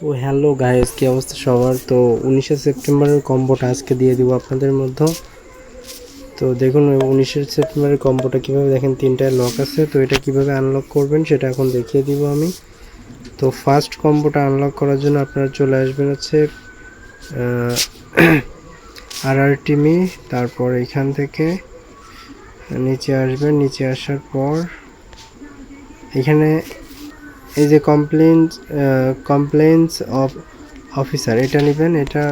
তো hello guys, কি অবস্থা সবার? তো 19শে সেপ্টেম্বরের কম্বোটা আজকে দিয়ে দিব আপনাদের মধ্যে। তো দেখুন 19শে সেপ্টেম্বরের কম্বোটা কীভাবে, দেখেন তিনটায় লক আছে। তো এটা কিভাবে আনলক করবেন সেটা এখন দেখিয়ে দিব আমি। তো ফার্স্ট কম্বোটা আনলক করার জন্য আপনারা চলে আসবেন হচ্ছে আর টিমি, তারপর এখান থেকে নিচে আসবেন। নিচে আসার পর এখানে এই যে কমপ্লেন্স অফ অফিসার এটা নেবেন। এটা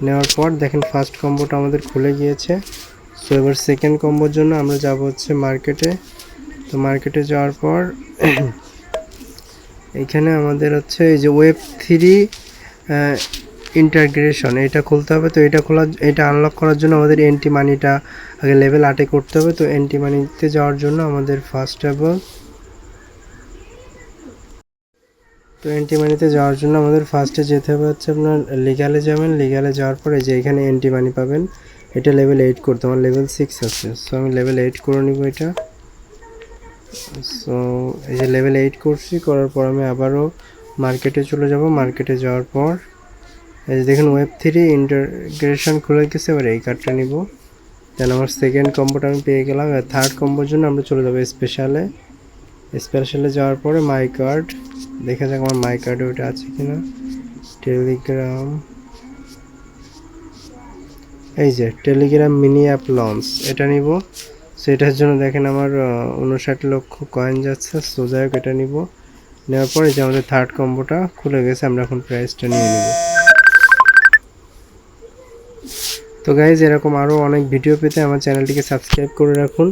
নেওয়ার পর দেখেন ফার্স্ট কম্বোটা আমাদের খুলে গিয়েছে। সো এবার সেকেন্ড কম্বোর জন্য আমরা যাব হচ্ছে মার্কেটে। তো মার্কেটে যাওয়ার পর এখানে আমাদের হচ্ছে এই যে Web3 ইন্টাগ্রেশন এটা খুলতে হবে। তো এটা আনলক করার জন্য আমাদের এন্টি মানিটা আগে লেভেল 8 করতে হবে। তো এন্টি মানিতে যাওয়ার জন্য আমাদের ফার্স্ট অফ অল এন্টি মানিতে যাওয়ার জন্য আমাদের ফার্স্টে যেতে হবে হচ্ছে আপনার লিগ্যালে যাবেন। লিগ্যালে যাওয়ার পরে যে এখানে এন্টি মানি পাবেন, এটা লেভেল 8 করতে, আমার লেভেল 6 আছে। সো আমি লেভেল 8 করে নিব এটা। সো এই যে লেভেল 8 করছি, করার পর আমি আবারও মার্কেটে চলে যাব। মার্কেটে যাওয়ার পর এই যে দেখুন Web3 ইন্টাগ্রেশন খুলে গেছে। এবার এই কার্ডটা নিব। দেন আমার সেকেন্ড কম্বোটা আমি পেয়ে গেলাম। আর থার্ড কম্বোর জন্য আমরা চলে যাবো স্পেশালে যাওয়ার পরে মাই কার্ড, দেখা যাক আমার মাই কার্ডে ওটা আছে কিনা। টেলিগ্রাম, এই যে টেলিগ্রাম মিনি অ্যাপ লঞ্চ, এটা নিব। সেটার জন্য দেখেন আমার 59 লক্ষ কয়েন যাচ্ছে। সো যাই হোক, এটা নিব। নেওয়ার পরে যে আমাদের থার্ড কম্বোটা খুলে গেছে, আমরা এখন প্রাইসটা নিয়ে নিব। তো গাইজ, এরকম আরও অনেক ভিডিও পেতে আমার চ্যানেলটিকে সাবস্ক্রাইব করে রাখুন।